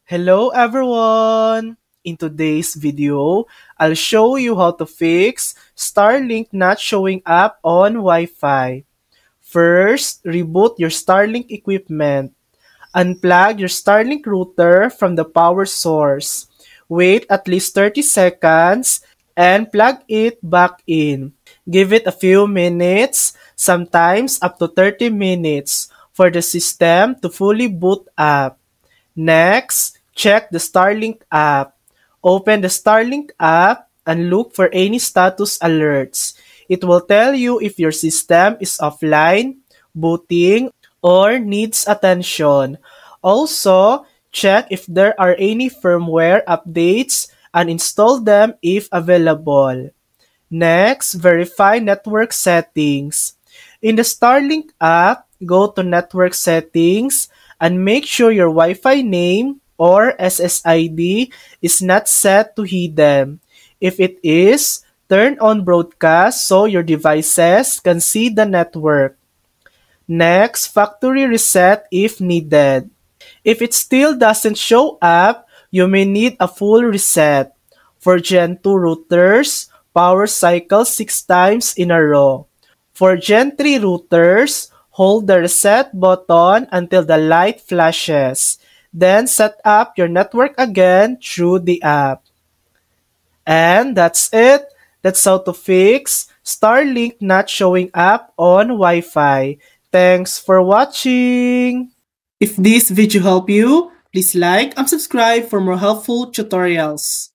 Hello everyone! In today's video, I'll show you how to fix Starlink not showing up on Wi-Fi. First, reboot your Starlink equipment. Unplug your Starlink router from the power source. Wait at least 30 seconds and plug it back in. Give it a few minutes, sometimes up to 30 minutes, for the system to fully boot up. Next, check the Starlink app. Open the Starlink app and look for any status alerts. It will tell you if your system is offline, booting, or needs attention. Also, check if there are any firmware updates and install them if available. Next, verify network settings. In the Starlink app, go to Network Settings and make sure your Wi-Fi name or SSID is not set to hidden. If it is, turn on broadcast so your devices can see the network. Next, factory reset if needed. If it still doesn't show up, you may need a full reset. For Gen 2 routers, power cycle 6 times in a row. For Gen 3 routers, hold the reset button until the light flashes. Then set up your network again through the app. And that's it. That's how to fix Starlink not showing up on Wi-Fi. Thanks for watching! If this video helped you, please like and subscribe for more helpful tutorials.